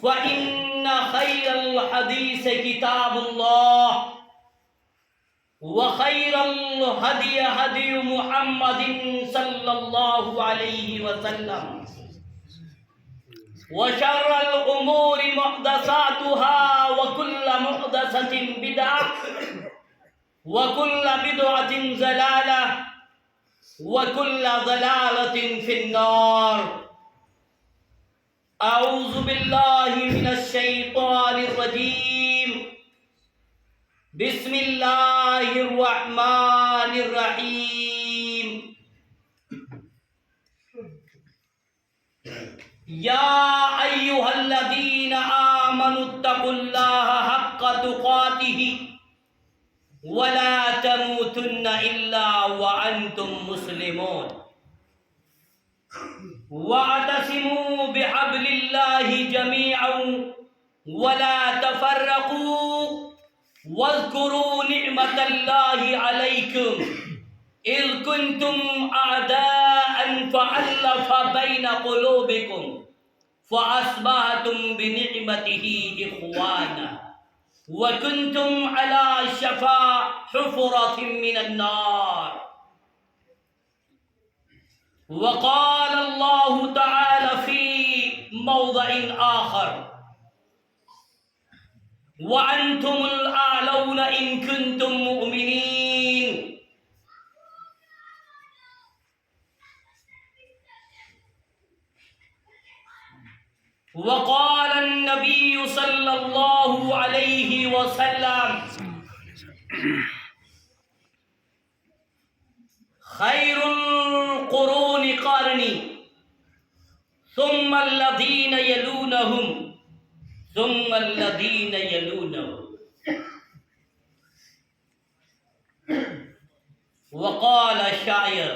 فإن خير الحديث كتاب الله وخير الهدي هدي محمد صلى الله عليه وسلم وشر الأمور محدثاتها وكل محدثة بدعة وكل بدعة ضلالة وكل ضلالة في النار. أعوذ بالله من الشيطان الرجيم. بسم الله الرحمن الرحيم. يا أيها الذين آمنوا اتقوا الله حق تقاته ولا تموتن إلا وأنتم مسلمون واعتصموا بحبل الله جميعا ولا تفرقوا واذكروا نعمة الله عليكم إذ كنتم أعداء فألف بين قلوبكم فأصبحتم بنعمته إخوانا وكنتم على شفا حفرة من النار. وقال الله تعالى في موضع آخر: وأنتم الأعلون إن كنتم مؤمنين. وقال النبي صلى الله عليه وسلم: خير القرون قرني ثم الذين يلونهم ثم الذين يلونهم. وقال الشاعر: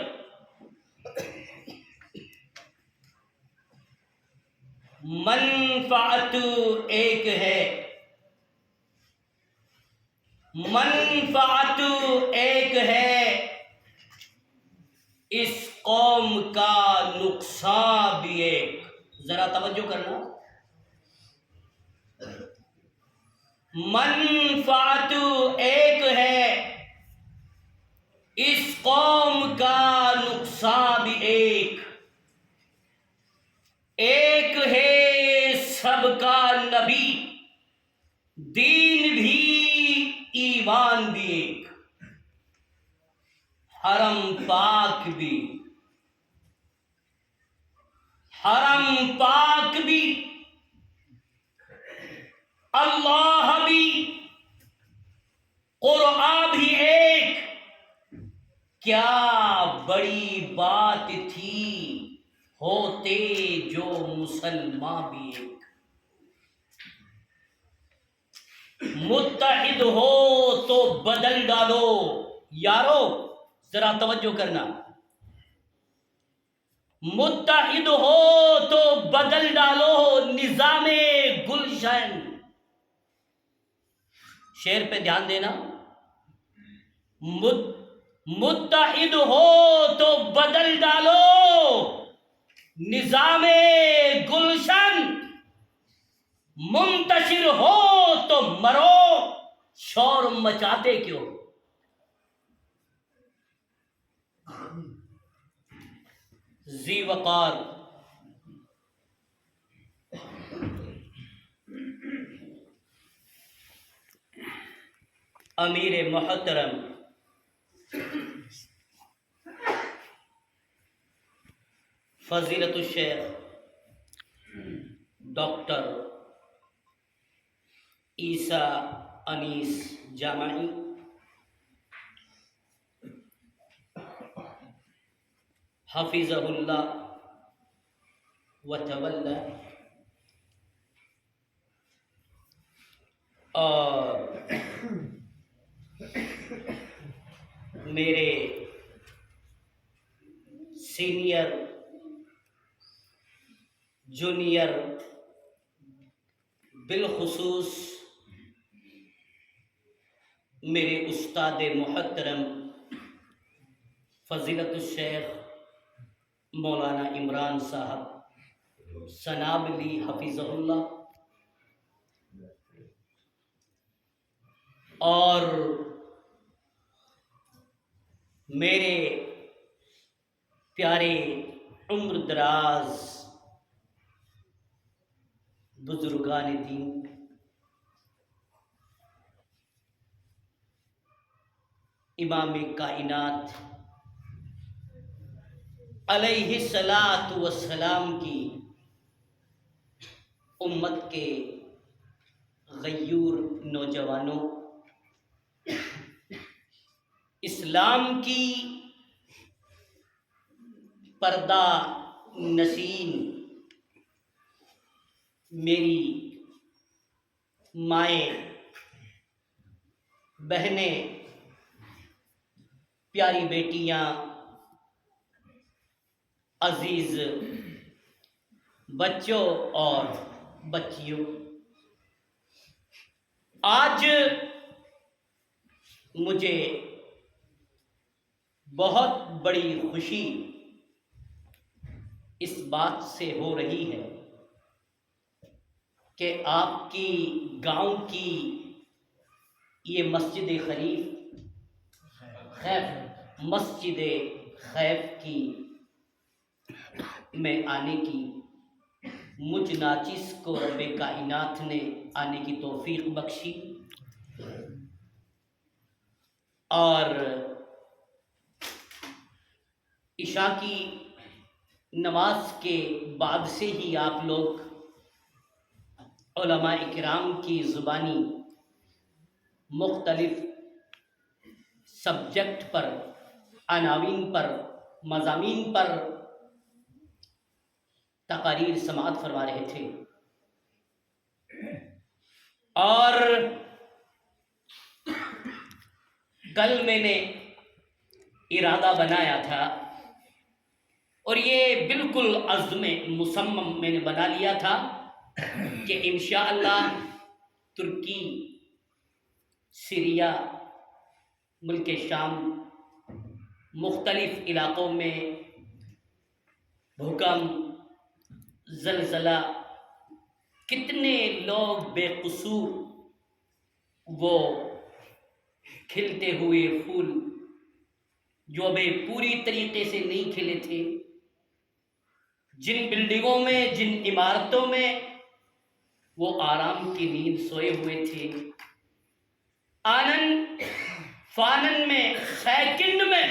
منفعت ایک ہے، منفعت ایک ہے، اس قوم کا نقصان بھی ایک. ذرا توجہ کرنا. منفعت ایک ہے، اس قوم کا نقصان بھی ایک. ایک ہے سب کا نبی، دین بھی ایمان بھی ایک. حرم پاک بھی، حرم پاک بھی، اللہ بھی، قرآن بھی ایک. کیا بڑی بات تھی ہوتے جو مسلمان بھی ایک. متحد ہو تو بدل ڈالو. یارو ذرا توجہ کرنا. متحد ہو تو بدل ڈالو نظام گلشن. شعر پہ دھیان دینا. متحد ہو تو بدل ڈالو نظام گلشن. منتشر ہو تو مرو، شور مچاتے کیوں. ذی وقار امیر محترم فضیلت الشیخ ڈاکٹر عیسیٰ انیس جامعی، حفظہ اللہ وتولی، اور میرے سینئر جونیئر بالخصوص میرے استاد محترم فضیلت الشیخ مولانا عمران صاحب سنابلی حفظہ اللہ، اور میرے پیارے عمر دراز بزرگان دین، امام کائنات علیہ الصلاۃ والسلام کی امت کے غیور نوجوانوں، اسلام کی پردہ نشین میری مائیں، بہنیں، پیاری بیٹیاں، عزیز بچوں اور بچیوں، آج مجھے بہت بڑی خوشی اس بات سے ہو رہی ہے کہ آپ کی گاؤں کی یہ مسجد خیف کی میں آنے کی، مجھ ناچز کو رب کائنات نے آنے کی توفیق بخشی، اور عشاء کی نماز کے بعد سے ہی آپ لوگ علماء کرام کی زبانی مختلف سبجیکٹ پر، عناوین پر، مضامین پر تقاریر سماعت فرما رہے تھے، اور کل میں نے ارادہ بنایا تھا، اور یہ بالکل عزم مصمم میں نے بنا لیا تھا کہ انشاءاللہ ترکی، سیریا، ملک شام، مختلف علاقوں میں بھوکمپ، زلزلہ، کتنے لوگ بے قصور وہ کھلتے ہوئے پھول جو ابھی پوری طریقے سے نہیں کھلے تھے، جن بلڈنگوں میں، جن عمارتوں میں وہ آرام کی نیند سوئے ہوئے تھے، آنن فانن میں، سیکنڈ میں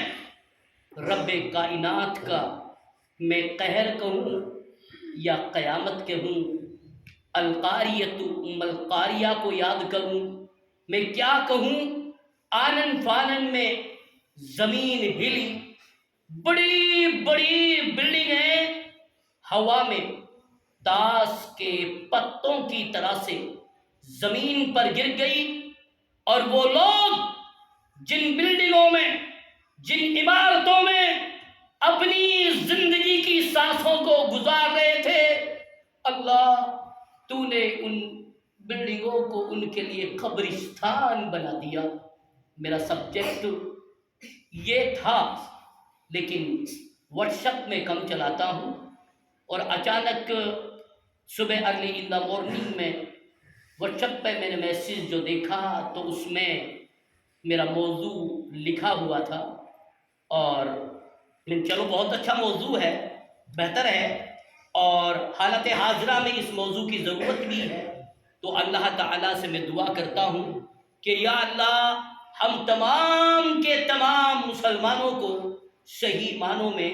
رب کائنات کا میں قہر کہوں یا قیامت کہوں، القاریۃ ام القاریہ کو یاد کروں، میں کیا کہوں، آنن فانن میں زمین ہلی، بڑی بڑی بلڈنگیں ہوا میں تاش کے پتوں کی طرح سے زمین پر گر گئی، اور وہ لوگ جن بلڈنگوں میں، جن عمارتوں میں اپنی زندگی کی سانسوں کو گزار رہے تھے، اللہ تو نے ان بلڈنگوں کو ان کے لیے قبرستان بنا دیا۔ میرا سبجیکٹ یہ تھا، لیکن واٹس ایپ میں کم چلاتا ہوں، اور اچانک صبح ارلی ان دا مارننگ میں واٹس ایپ پہ میں نے میسیج جو دیکھا تو اس میں میرا موضوع لکھا ہوا تھا، اور چلو بہت اچھا موضوع ہے، بہتر ہے، اور حالت حاضرہ میں اس موضوع کی ضرورت بھی ہے، تو اللہ تعالیٰ سے میں دعا کرتا ہوں کہ یا اللہ ہم تمام کے تمام مسلمانوں کو صحیح معنوں میں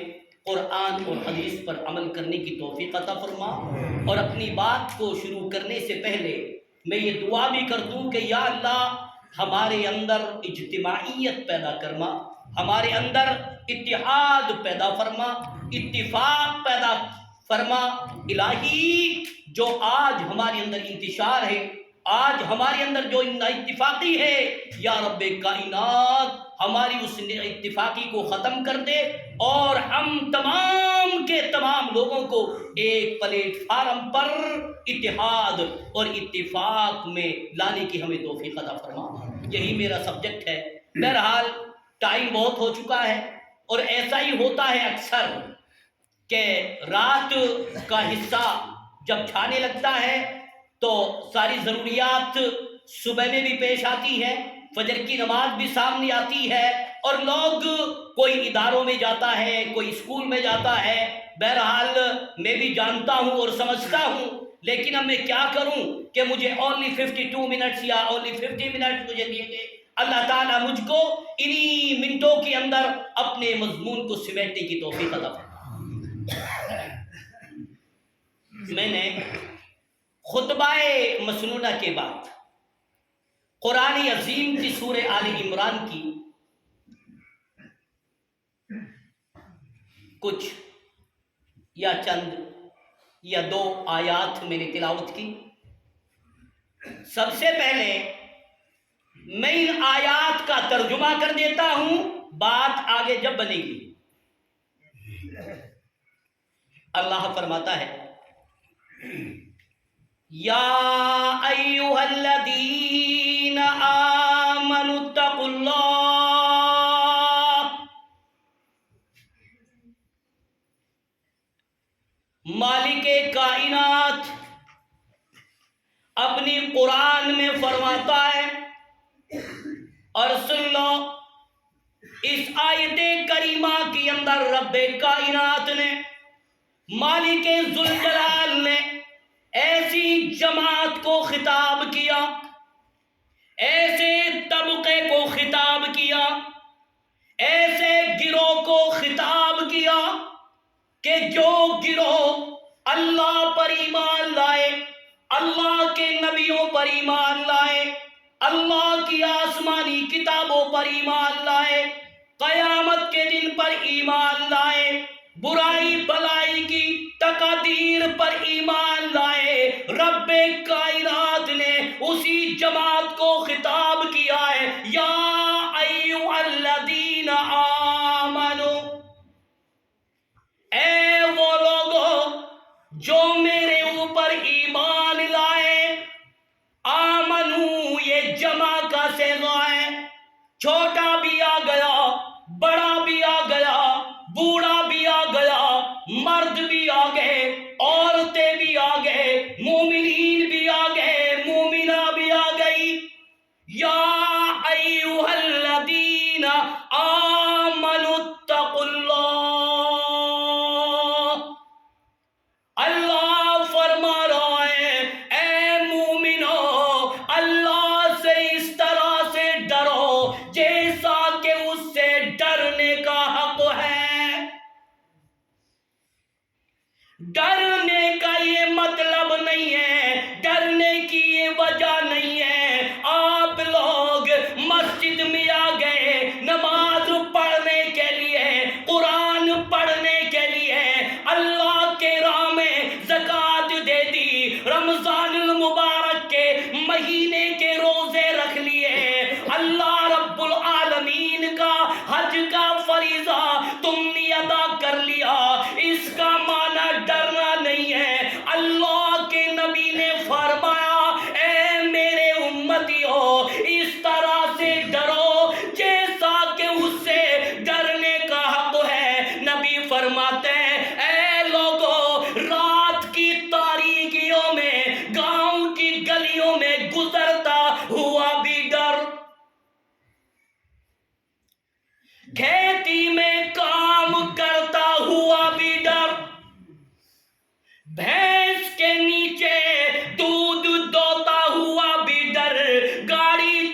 قرآن اور حدیث پر عمل کرنے کی توفیق عطا فرما، اور اپنی بات کو شروع کرنے سے پہلے میں یہ دعا بھی کرتا ہوں کہ یا اللہ ہمارے اندر اجتماعیت پیدا فرما، ہمارے اندر اتحاد پیدا فرما، اتفاق پیدا فرما۔ الہی جو آج ہمارے اندر انتشار ہے، آج ہمارے اندر جو اتفاقی ہے، یا رب کائنات ہماری اس اتفاقی کو ختم کر دے، اور ہم تمام کے تمام لوگوں کو ایک پلیٹ فارم پر اتحاد اور اتفاق میں لانے کی ہمیں توفیق عطا فرما۔ یہی میرا سبجیکٹ ہے۔ بہرحال ٹائم بہت ہو چکا ہے، اور ایسا ہی ہوتا ہے اکثر کہ رات کا حصہ جب چھانے لگتا ہے تو ساری ضروریات صبح میں بھی پیش آتی ہے، فجر کی نماز بھی سامنے آتی ہے، اور لوگ کوئی اداروں میں جاتا ہے، کوئی اسکول میں جاتا ہے، بہرحال میں بھی جانتا ہوں اور سمجھتا ہوں، لیکن اب میں کیا کروں کہ مجھے اونلی 52 منٹس یا اونلی 50 منٹس مجھے دیے گئے۔ اللہ تعالیٰ مجھ کو انہی منٹوں کے اندر اپنے مضمون کو سمیٹنے کی توفیق عطا فرمائے۔ میں نے خطبہ مسنونہ کے بعد قرآن عظیم کی سورہ آل عمران کی کچھ یا چند یا 2 آیات میں نے تلاوت کی۔ سب سے پہلے میں ان آیات کا ترجمہ کر دیتا ہوں، بات آگے جب بنے گی۔ اللہ فرماتا ہے، یا ایھا الذین آمنوا اتقوا اللہ، مالک کائنات اپنی قرآن میں فرماتا ہے، اور سن لو اس آیت کریمہ کے اندر رب کائنات نے، مالک ذوالجلال نے ایسی جماعت کو خطاب کیا، ایسے طبقے کو خطاب کیا، ایسے گروہ کو خطاب کیا کہ جو گروہ اللہ پر ایمان لائے، اللہ کے نبیوں پر ایمان لائے، اللہ کی آسمانی کتابوں پر ایمان لائے، قیامت کے دن پر ایمان لائے، برائی بلائی کی تقدیر پر ایمان لائے، رب کائنات نے اسی جماعت کو خطاب کیا ہے، یا ایھا الذین آمنوا، اے وہ لوگوں جو میرے اوپر ایمان لائے۔ آمنو یہ جمع کا صیغہ ہے، چھوٹا بھی آ گیا، بڑا بھی آ گیا، بوڑھا بھی آ گیا، مرد بھی آ گئے، عورتیں بھی آ گئے، مومنین بھی آ گئے، مومنہ بھی آ گئی۔ یا ایھا الذین آمنوا اتقوا اللہ، اللہ فرما رہا ہے اے مومنو، اللہ سے اس طرح سے ڈرو جیسا کہ اس سے ڈرنے کا حق ہے۔ ڈرنے کا یہ مطلب نہیں ہے، ڈرنے کی یہ وجہ نہیں ہے آپ لوگ مسجد میں آ گئے نماز پڑھنے کے لیے، قرآن پڑھنے کے لیے، اللہ کے راہ میں زکوٰۃ دے دی، رمضان المبارک کے مہینے کے روزے رکھ لیے، اللہ رب العالمین کا حج کا فریضہ تم نے ادا کر لیا، اس کا معنی ڈرنا نہیں ہے۔ اللہ کے نبی نے فرمایا اے میرے امتیو، اس طرح سے ڈرو جیسا کہ اس سے ڈرنے کا حق ہے۔ نبی فرماتے ہیں اے لوگوں، رات کی تاریکیوں میں گاؤں کی گلیوں میں گزرتا ہوا بھی ڈر، کھیتی میں کام کرتا ہوا بھی ڈر، بھینس کے نیچے دودھ دوتا ہوا بھی ڈر، گاڑی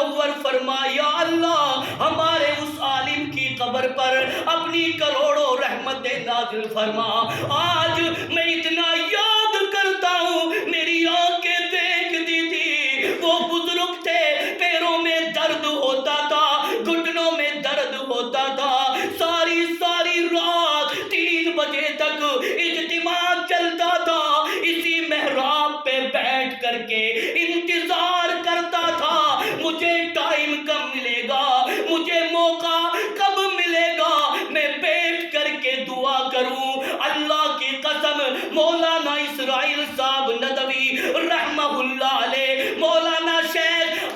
منور فرما یا اللہ ہمارے اس عالم کی قبر پر اپنی کروڑوں رحمتیں نازل فرما۔ آج میں اتنا یاد کرتا ہوں، میری آنکھیں دیکھتی تھی، وہ بزرگ تھے، پیروں میں درد ہوتا تھا، گھٹنوں میں درد ہوتا تھا، ساری رات 3 بجے تک اجتماع چلتا تھا، اسی محراب پہ بیٹھ کر کے انتظار کرتا تھا مجھے ٹائم کب ملے گا، مجھے موقع کب ملے گا، میں بیٹھ کر کے دعا کروں۔ اللہ کی قسم مولانا اسرائیل صاحب ندوی رحمہ اللہ علیہ، مولانا شیخ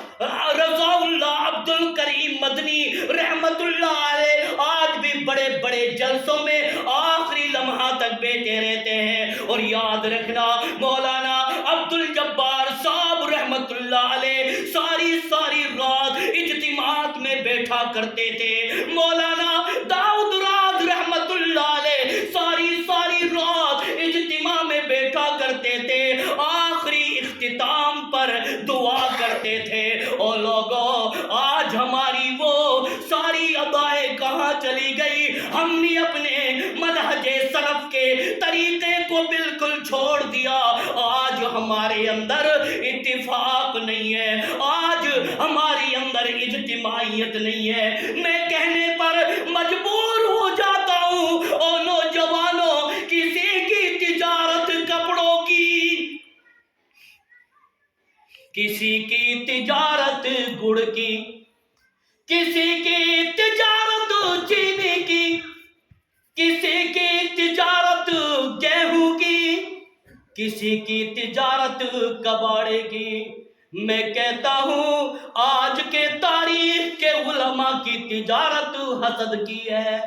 رضا اللہ عبد الکریم مدنی رحمت اللہ علیہ آج بھی بڑے بڑے جلسوں میں آخری لمحہ تک بیٹھے رہتے ہیں۔ اور یاد رکھنا مولانا عبد الجبار صاحب رحمت اللہ علیہ ساری رات اجتماعات میں بیٹھا کرتے تھے۔ مولانا داؤد راز رحمت اللہ علیہ ساری رات اجتماع میں بیٹھا کرتے تھے، آخری اختتام پر دعا کرتے تھے۔ اور لوگوں آج ہماری وہ ساری ادائیں کہاں چلی گئی؟ ہم نے اپنے منہج سلف کے طریقے کو بالکل چھوڑ دیا۔ آج ہمارے اندر اتفاق نہیں ہے، آج ہماری اندر اجتماعیت نہیں ہے۔ میں کہنے پر مجبور ہو جاتا ہوں، او نوجوانوں، کسی کی تجارت کپڑوں کی، کسی کی تجارت گڑ کی، کسی کی تجارت چینی کی، کسی کی تجارت گیہوں کی، کسی کی تجارت کباڑے کی۔ میں کہتا ہوں آج کے تاریخ کے علماء کی تجارت حسد کی ہے۔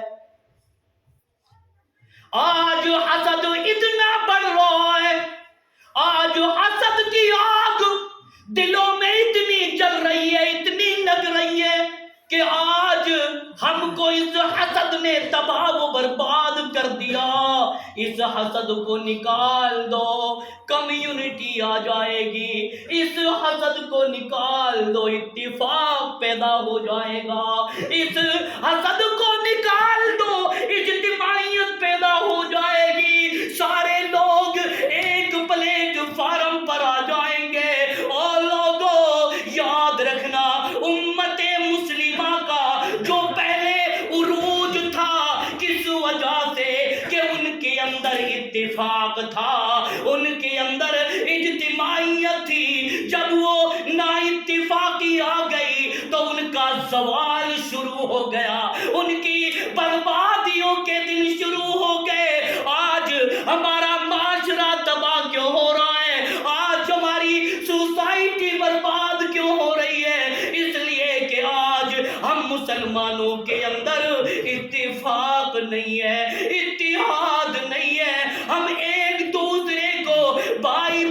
آج حسد اتنا بڑھ رہا ہے، آج حسد کی آگ دلوں میں اتنی جل رہی ہے، اتنی لگ رہی ہے کہ آج ہم کو اس حسد نے تباہ و برباد کر دیا۔ اس حسد کو نکال دو، کمیونٹی آ جائے گی۔ اس حسد کو نکال دو، اتفاق پیدا ہو جائے گا۔ اس حسد کو نکال دو، اجتماعیت پیدا ہو جائے گی۔ سارے لوگ ایک پلیٹ فارم پر آ جائیں گے۔ اور لوگوں یاد رکھنا، امت مسلمہ کا جو پہلے عروج تھا کس وجہ سے کہ ان کے اندر اتفاق تھا، ان کے اندر اجتماعیت تھی۔ جب وہ نا اتفاقی آ گئی تو ان کا زوال شروع ہو گیا، ان کی بربادیوں کے دن شروع ہو گئے۔ آج ہمارا معاشرہ تباہ کیوں ہو رہا ہے؟ آج ہماری سوسائٹی برباد کیوں ہو رہی ہے؟ اس لیے کہ آج ہم مسلمانوں کے اندر اتفاق نہیں ہے، اتحاد نہیں ہے، ہم ایک دوسرے کو بھائی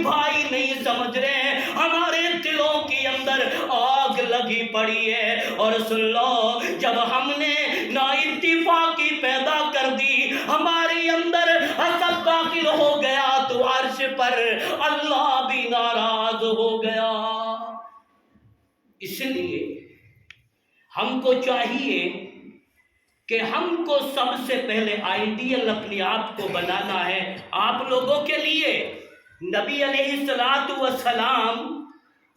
نہیں سمجھ رہے ہیں، ہمارے دلوں کے اندر آگ لگی پڑی ہے۔ اور سن لو، جب ہم نے نا اتفاقی پیدا کر دی، ہمارے اندر حسد داخل ہو گیا تو عرش پر اللہ بھی ناراض ہو گیا۔ اس لیے ہم کو چاہیے کہ ہم کو سب سے پہلے آئیڈیل اپنے آپ کو بنانا ہے۔ آپ لوگوں کے لیے نبی علیہ السلام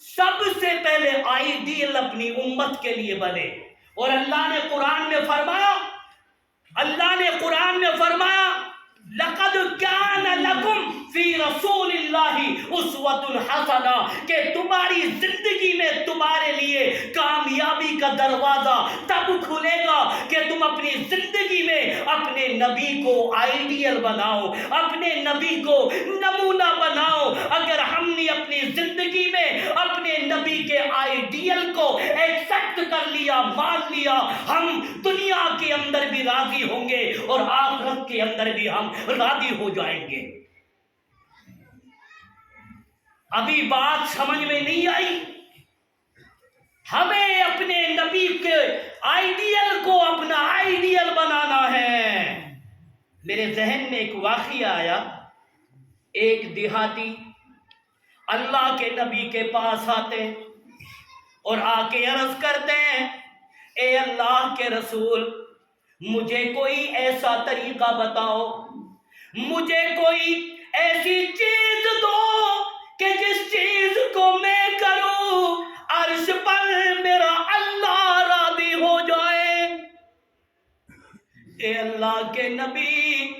سب سے پہلے آئیڈیل اپنی امت کے لیے بنے۔ اور اللہ نے قرآن میں فرمایا لَقَدْ كَانَ لَكُمْ فِي رَسُولِ اللَّهِ أُسْوَةٌ حَسَنَةٌ، کہ تمہاری زندگی میں تمہارے لیے کامیابی کا دروازہ تب کھلے گا کہ تم اپنی زندگی میں اپنے نبی کو آئیڈیل بناؤ، اپنے نبی کو نمونہ بناؤ۔ اگر ہم نے اپنی زندگی میں اپنے نبی کے آئیڈیل کو ایکسپٹ کر لیا، مان لیا، ہم دنیا کے اندر بھی راضی ہوں گے اور آخرت کے اندر بھی ہم راضی ہو جائیں گے۔ ابھی بات سمجھ میں نہیں آئی؟ ہمیں اپنے نبی کے آئیڈیل کو اپنا آئیڈیل بنانا ہے۔ میرے ذہن میں ایک واقعہ آیا، ایک دیہاتی اللہ کے نبی کے پاس آتے، اور آ کے عرض کرتے ہیں اے اللہ کے رسول مجھے کوئی ایسا طریقہ بتاؤ، مجھے کوئی ایسی چیز دو کہ جس چیز کو میں کروں عرش پر میرا اللہ راضی ہو جائے۔ اے اللہ کے نبی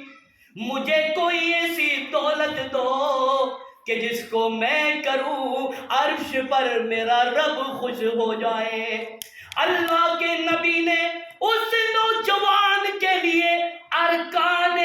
مجھے کوئی ایسی دولت دو کہ جس کو میں کروں عرش پر میرا رب خوش ہو جائے۔ اللہ کے نبی نے اس نوجوان کے لیے ارکان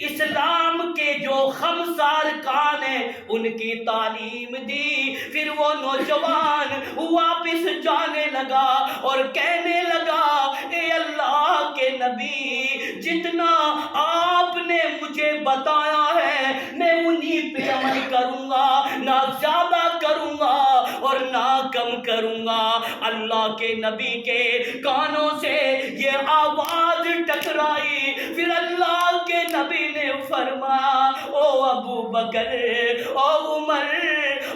اسلام کے جو خمسہ ارکان ہیں ان کی تعلیم دی۔ پھر وہ نوجوان واپس جانے لگا اور کہنے لگا اے اللہ کے نبی جتنا آپ نے مجھے بتایا ہے میں انہی پہ عمل کروں گا، نہ زیادہ کروں گا اور نہ کم کروں گا۔ اللہ کے نبی کے کانوں سے یہ آواز ٹکرائی، پھر اللہ کے نبی نے فرمایا او ابو بکر، او عمر،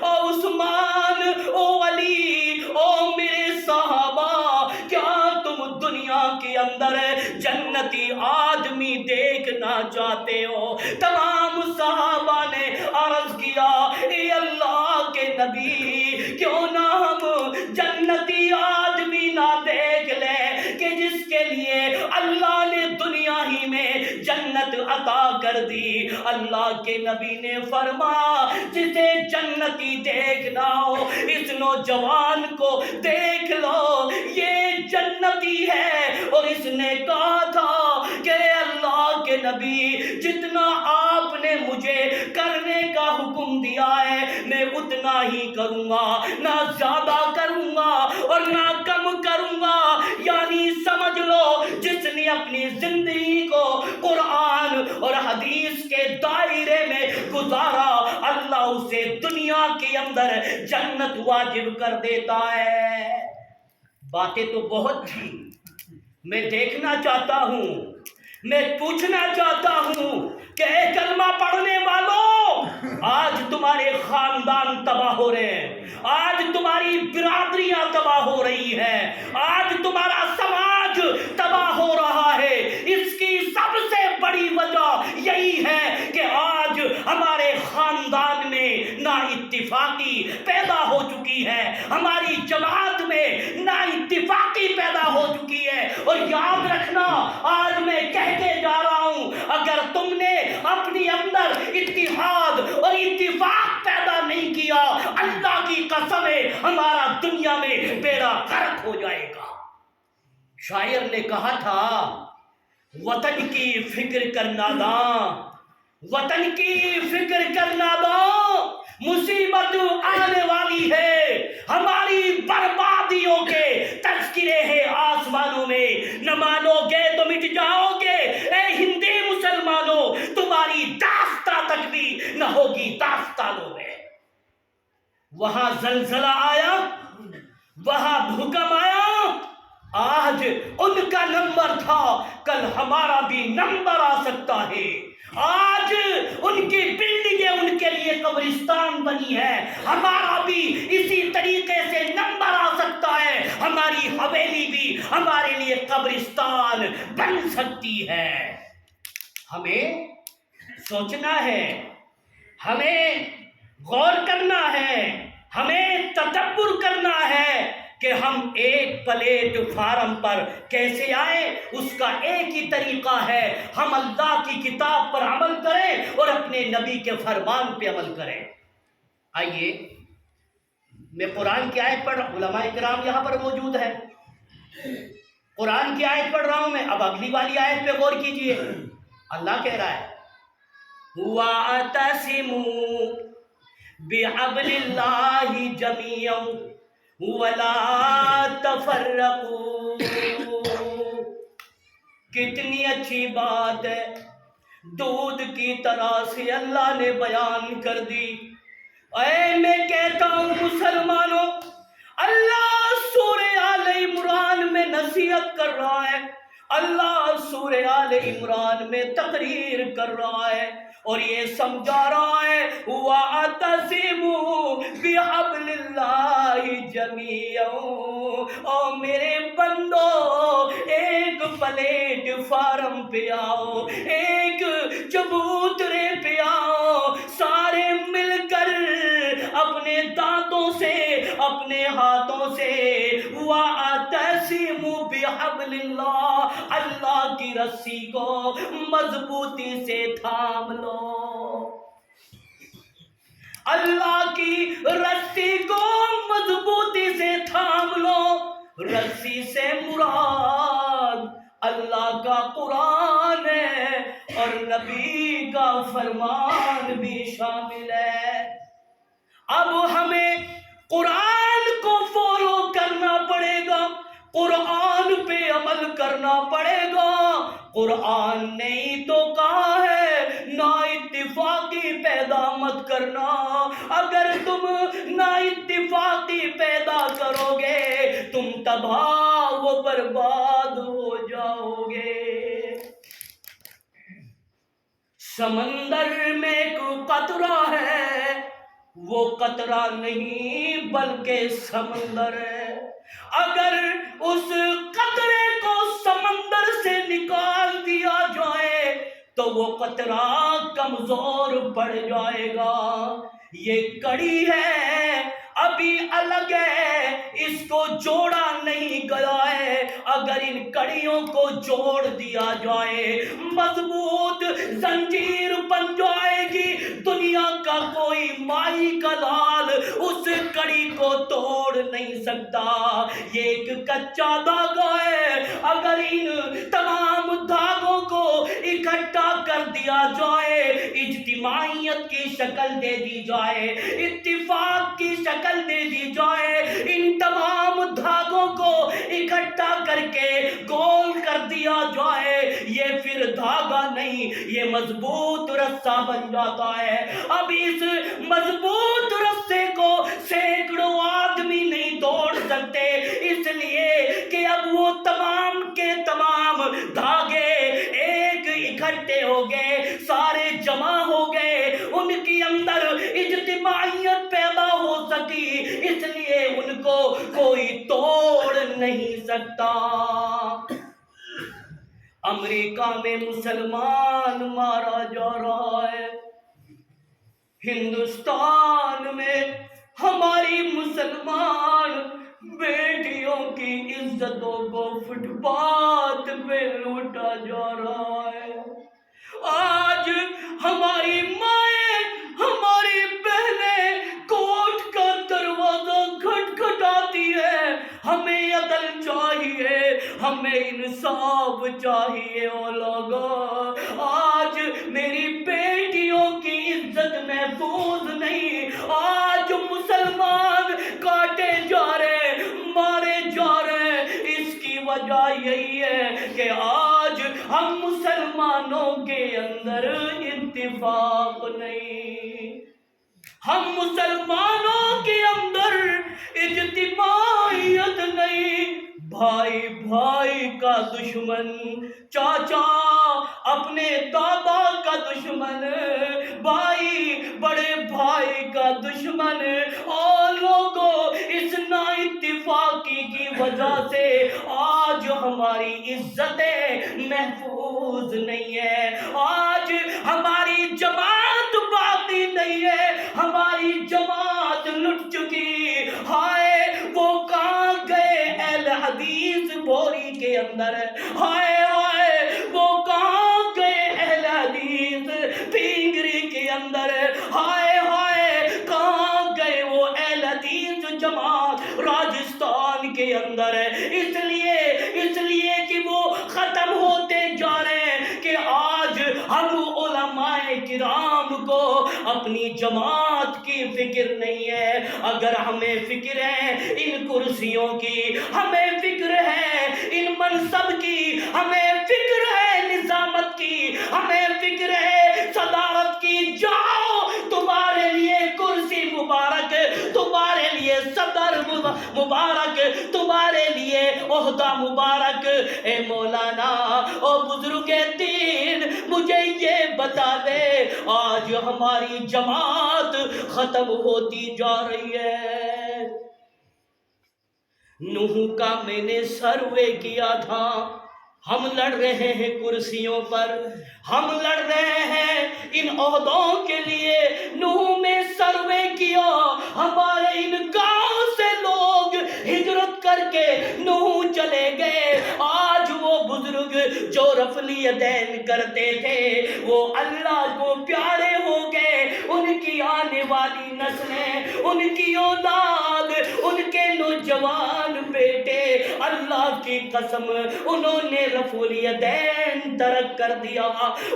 او عثمان، او علی، او میرے صحابہ، کیا تم دنیا کے اندر جنتی آدمی دیکھنا چاہتے ہو؟ تمام صحابہ نے عرض کیا اے اللہ کے نبی کیوں نہ ہم جنتی آدمی نہ دیکھ لیں کہ جس کے لیے اللہ نے دنیا ہی میں جنت عطا کر دی۔ اللہ کے نبی نے فرمایا جسے جنتی دیکھنا ہو اس نوجوان کو دیکھ لو، یہ جنتی ہے۔ اور اس نے کہا تھا کہ اللہ کے نبی جتنا آپ نے مجھے کرنے کا حکم دیا ہے میں اتنا ہی کروں گا، نہ زیادہ کروں گا اور نہ کم کروں گا۔ یعنی سمجھ لو جس نے اپنی زندگی کو قرآن اور حدیث کے دائرے میں گزارا اللہ اسے دنیا کے اندر جنت واجب کر دیتا ہے۔ باتیں تو بہت تھی، میں دیکھنا چاہتا ہوں، میں پوچھنا چاہتا ہوں کہ اے کلمہ پڑھنے والوں آج تمہارے خاندان تباہ ہو رہے ہیں، آج تمہاری برادریاں تباہ ہو رہی ہیں، آج تمہارا سماج تباہ ہو رہا ہے۔ اس کی سب سے بڑی وجہ یہی ہے کہ آج ہمارے خاندان میں نا اتفاقی پیدا ہو چکی ہے، ہماری جماعت میں نا اتفاقی پیدا ہو چکی ہے۔ اور یاد رکھنا آج میں کہہ کے جا رہا ہوں اگر تم نے اپنی اندر اتحاد اور اتفاق پیدا نہیں کیا اللہ کی قسم ہے ہمارا دنیا میں بیڑا غرق ہو جائے گا۔ شاعر نے کہا تھا وطن کی فکر کرنا داں، وطن کی فکر کرنا داں، مصیبت آنے والی ہے، ہماری بربادیوں کے تذکرے ہیں آسمانوں میں، نہ مانو گے تو مٹ جاؤ گے اے ہندی مسلمانوں، تمہاری داستان تک بھی نہ ہوگی داستانوں میں۔ وہاں زلزلہ آیا، وہاں بھوکم آیا، آج ان کا نمبر تھا کل ہمارا بھی نمبر آ سکتا ہے۔ آج ان کی بلڈنگیں ان کے لیے قبرستان بنی ہے، ہمارا بھی اسی طریقے سے نمبر آ سکتا ہے، ہماری حویلی بھی ہمارے لیے قبرستان بن سکتی ہے۔ ہمیں سوچنا ہے، ہمیں غور کرنا ہے، ہمیں تدبر کرنا ہے کہ ہم ایک پلیٹ فارم پر کیسے آئے۔ اس کا ایک ہی طریقہ ہے ہم اللہ کی کتاب پر عمل کریں اور اپنے نبی کے فرمان پہ عمل کریں۔ آئیے میں قرآن کی آیت پڑھ رہا ہوں، علماء کرام یہاں پر موجود ہے، قرآن کی آیت پڑھ رہا ہوں میں، اب اگلی والی آیت پہ غور کیجئے۔ اللہ کہہ رہا ہے وَاعْتَصِمُوا بِحَبْلِ اللَّهِ جَمِيعًا وَلَا تَفَرَّقُوا۔ کتنی اچھی بات ہے، دودھ کی طرح سے اللہ نے بیان کر دی۔ اے میں کہتا ہوں مسلمانوں، اللہ سورہ آل عمران میں نصیحت کر رہا ہے، اللہ سورہ آل عمران میں تقریر کر رہا ہے اور یہ سمجھا رہا ہے وَاعْتَصِمُوا بِحَبْلِ اللَّهِ جَمِيعًا، او میرے بندو ایک پلیٹ فارم پہ آؤ، ایک چبوترے پہ آؤ، سارے مل کر اپنے دانتوں سے اپنے ہاتھوں سے وَاعْتَصِمُوا بِحَبْلِ اللَّهِ، اللہ کی رسی کو مضبوطی سے تھام لو، اللہ کی رسی کو مضبوطی سے تھام لو۔ رسی سے مراد اللہ کا قرآن ہے اور نبی کا فرمان بھی شامل ہے۔ اب ہمیں قرآن کو فالو کرنا پڑے گا، قرآن پہ عمل کرنا پڑے گا۔ قرآن نے ہی تو کہا ہے نا اتفاقی پیدا مت کرنا، اگر تم نا اتفاقی پیدا کرو گے تم تباہ و برباد ہو جاؤ گے۔ سمندر میں ایک قطرہ ہے، وہ قطرہ نہیں بلکہ سمندر ہے، اگر اس قطرے کو سمندر سے نکال دیا جائے تو وہ قطرہ کمزور پڑ جائے گا۔ یہ کڑی ہے ابھی الگ ہے، اس کو جوڑا نہیں گیا ہے، اگر ان کڑیوں کو جوڑ دیا جائے مضبوط زنجیر بن جائے گی، دنیا کا کوئی مائی کا لال اس کڑی کو توڑ نہیں سکتا۔ یہ ایک کچا دھاگا ہے، اگر ان تمام دھاگوں کو اکٹھا کر دیا جائے، اجتماعیت کی شکل دے دی جائے، اتفاق کی شکل دے دی جائے، ان تمام دھاگوں کو اکٹھا کر کے گول کر دیا جائے، یہ پھر دھاگا نہیں، یہ مضبوط رسہ بن جاتا ہے۔ اب اس مضبوط رسے کو سینکڑوں آدمی نہیں توڑ سکتے، اس لیے کہ اب وہ تمام کے تمام دھاگے ایک اکٹھے ہو گئے، سارے جمع ہو گئے، ان کے اندر اجتماعیت پیدا ہو سکی، اس لیے ان کو کوئی توڑ نہیں سکتا۔ امریکہ میں مسلمان مارا جا رہا ہے، ہندوستان میں ہماری مسلمان بیٹیوں کی عزتوں کو فٹ پاتھ پہ لوٹا جا رہا ہے۔ آج ہماری مائیں، ہماری بہنیں کورٹ کا دروازہ کھٹکھٹاتی ہے، ہمیں عدل چاہیے، ہمیں انصاف چاہیے۔ او لوگو، آج میری بیٹیوں کی عزت محفوظ نہیں، آج مسلمان کاٹے جا رہے، مارے جا رہے، اس کی وجہ یہی ہے کہ آج ہم مسلمانوں کے اندر اتفاق نہیں، ہم مسلمانوں کے اندر اجتماعیت نہیں۔ بھائی بھائی کا دشمن، چاچا اپنے دادا کا دشمن، بھائی بڑے بھائی کا دشمن، اور لوگوں اس نا اتفاقی کی وجہ سے آج ہماری عزتیں محفوظ نہیں ہے، آج ہماری جماعت باقی نہیں ہے، ہماری جماعت لٹ چکی۔ ہائے وہ کہاں گئے اہل حدیث بوری کے اندر، ہائے ہائے وہ کہاں گئے اہل حدیث پینگری کے اندر، ہائے ہائے کہاں گئے وہ اہل حدیث جماعت راجستھان کے اندر، اس لیے کہ وہ ختم ہوتے جا رہے ہیں کہ آج ہم علماء کرام کو اپنی جماعت کی فکر نہیں ہے۔ اگر ہمیں فکر ہے ان کرسیوں کی، ہمیں فکر ہے ان منصب کی، ہمیں فکر ہے نظامت کی، ہمیں فکر ہے صدارت کی، جاؤ تمہارے لیے کرسی مبارک، تمہارے لیے صدر مبارک، تمہارے لیے عہدہ مبارک، اے مولانا اور بزرگ دین مجھے یہ بتا دے، آج ہماری جماعت ختم ہوتی جا رہی ہے۔ نوح کا میں نے سروے کیا تھا، ہم لڑ رہے ہیں کرسیوں پر، ہم لڑ رہے ہیں ان عہدوں کے لیے۔ نوح میں سروے کیا، ہمارے ان گاؤں سے لوگ ہجرت کر کے نوح چلے گئے۔ آج وہ بزرگ جو رفع الیدین کرتے تھے وہ اللہ کو پیارے ہو گئے، ان کی آنے والی نسلیں، ان کی اولاد، ان کے نوجوان بیٹے، اللہ کی قسم انہوں نے رفع الیدین ترک کر دیا،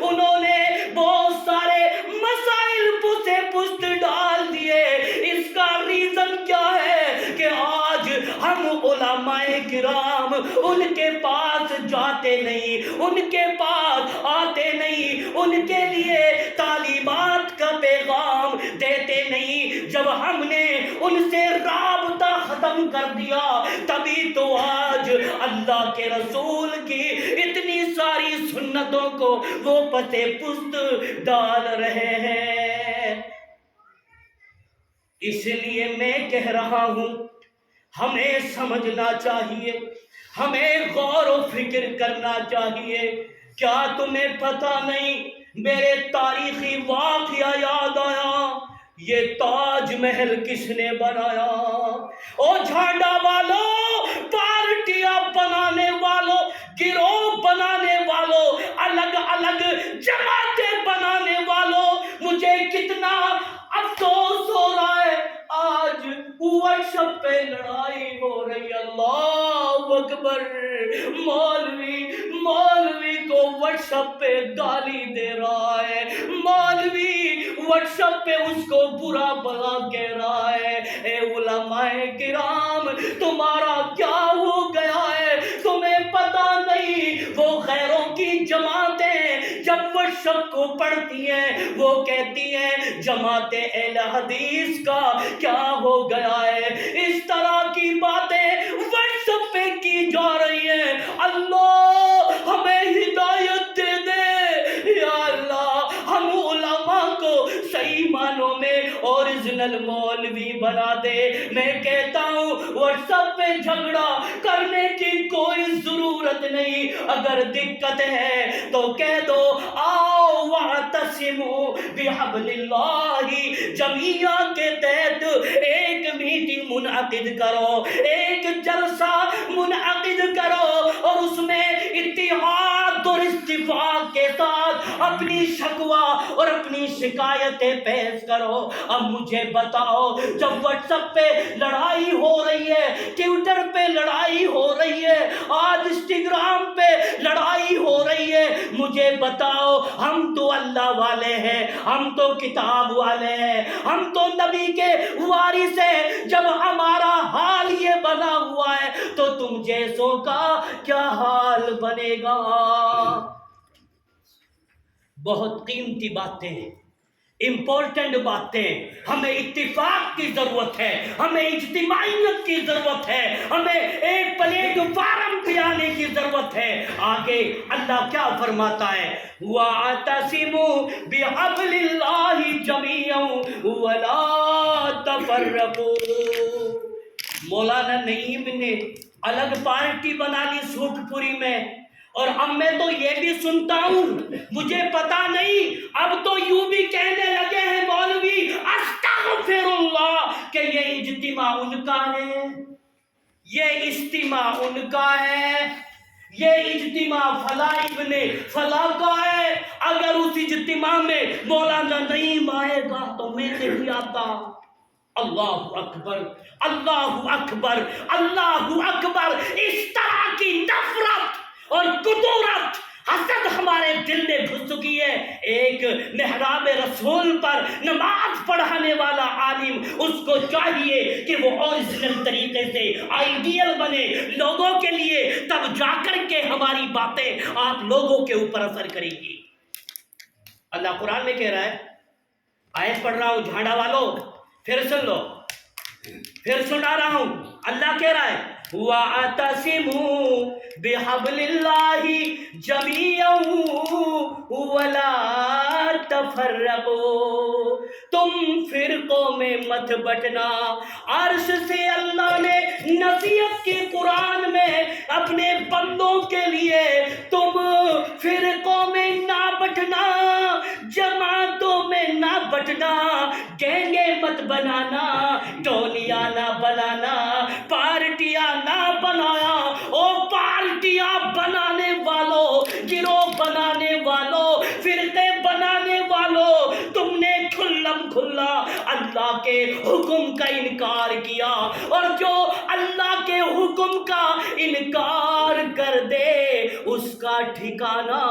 انہوں نے بہت سارے مسائل پسے پشت ڈال دیے۔ اس کا ریزن کیا ہے کہ آج ہم علماء کرام ان کے پاس جاتے نہیں، ان کے پاس آتے نہیں، ان کے لیے تعلیمات کا پیغام دیتے نہیں۔ جب ہم نے ان سے رابطہ ختم کر دیا تبھی تو آج اللہ کے رسول کی اتنی ساری سنتوں کو وہ پتے پست ڈال رہے ہیں۔ اس لیے میں کہہ رہا ہوں ہمیں سمجھنا چاہیے، ہمیں غور و فکر کرنا چاہیے۔ کیا تمہیں پتہ نہیں، میرے تاریخی واقعہ یاد آیا، یہ تاج محل کس نے بنایا؟ او جھانڈا والوں، پارٹیاں بنانے والوں، گروہ بنانے والوں، الگ الگ جماعتیں بنانے والوں، مجھے کتنا افسوس ہو رہا ہے آج واٹس ایپ پہ لڑائی ہو رہی ہے۔ اللہ اکبر، مولوی کو واٹس ایپ پہ گالی دے رہا ہے، مولوی واٹس ایپ پہ اس کو برا بلا کہہ رہا ہے۔ اے علماء کرام، تمہارا کیا ہو گیا ہے؟ تمہیں پتہ نہیں وہ غیروں کی جماعتیں جب واٹس ایپ کو پڑھتی ہیں وہ کہتی ہیں جماعت اہل حدیث کا کیا ہو گیا ہے؟ اس طرح کی باتیں واٹس ایپ پہ کی جا رہی ہیں۔ اللہ ہمیں ہدایت دے دے یا اللہ، ہم علماء کو صحیح معنوں میں اوریجنل مولوی بنا دے۔ میں کہتا ہوں واٹس ایپ پہ جھگڑا کرنے کی کوئی ضرورت نہیں، اگر دقت ہے تو کہہ دو آؤ واعتصموا بحبل اللہ جمیعا کے تحت ایک میٹنگ منعقد کرو، ایک جلسہ منعقد کرو اور اس میں اتحاد اور اتفاق کے ساتھ اپنی شکوہ اور اپنی شکایتیں پیش کرو۔ اب مجھے بتاؤ، جب واٹس ایپ پہ لڑائی ہو رہی ہے، ٹویٹر پہ لڑائی ہو رہی ہے، آج انسٹاگرام پہ لڑائی ہو رہی ہے، مجھے بتاؤ ہم تو اللہ والے ہیں، ہم تو کتاب والے ہیں، ہم تو نبی کے وارث ہیں، جب ہمارا حال یہ بنا ہوا ہے تو تم جیسوں کا کیا حال بنے گا؟ بہت قیمتی باتیں، امپورٹنٹ باتیں، ہمیں اتفاق کی ضرورت ہے، ہمیں اجتماعیت کی ضرورت ہے، ہمیں ایک پلیٹ فارم پہ آنے کی ضرورت ہے۔ آگے اللہ کیا فرماتا ہے؟ وَاعْتَصِمُوا بِحَبْلِ اللَّهِ جَمِيعًا وَلَا تَفَرَّقُوا۔ مولانا نعیم نے الگ پارٹی بنا لی سوٹ پوری میں، اور اب میں تو یہ بھی سنتا ہوں، مجھے پتا نہیں، اب تو یوں بھی کہنے لگے ہیں مولوی استغفر اللہ کہ یہ اجتماع ان کا ہے، یہ اجتماع ان کا ہے، یہ اجتماع فلاں ابن فلاں کا ہے۔ اگر اس اجتماع میں مولانا نعیم آئے گا تو میں نہیں آتا۔ اللہ اکبر، اللہ اکبر، اللہ اکبر۔ اس طرح کی نفرت اور کدورت، حسد ہمارے دل میں گھس چکی ہے۔ ایک محراب رسول پر نماز پڑھانے والا عالم، اس کو چاہیے کہ وہ اوریجنل طریقے سے آئیڈیل بنے لوگوں کے لیے، تب جا کر کے ہماری باتیں آپ لوگوں کے اوپر اثر کرے گی۔ اللہ قرآن میں کہہ رہا ہے، آیت پڑھ رہا ہوں جھانڈا والوں، پھر سن لو، پھر سنا رہا ہوں، اللہ کہہ رہا ہے وَاعْتَصِمُوا بِحَبْلِ اللَّهِ جَمِيعًا وَلَا تَفَرَّقُوا، تم فرقوں میں مت بٹنا۔ عرش سے اللہ نے نصیحت کی قرآن میں اپنے بندوں کے لیے، تم فرقوں میں نہ بٹنا، جماعتوں میں نہ بٹنا، گینگیں مت بنانا، ٹولیاں نہ بنانا، پارٹیاں نہ بنایا۔ او پارٹیاں بنانے والوں، گروہ بنانے والوں، فرقے بنانے والوں، تم نے کھلم کھلا اللہ کے حکم کا انکار کیا، اور جو اللہ کے حکم کا انکار کر دے اس کا ٹھکانہ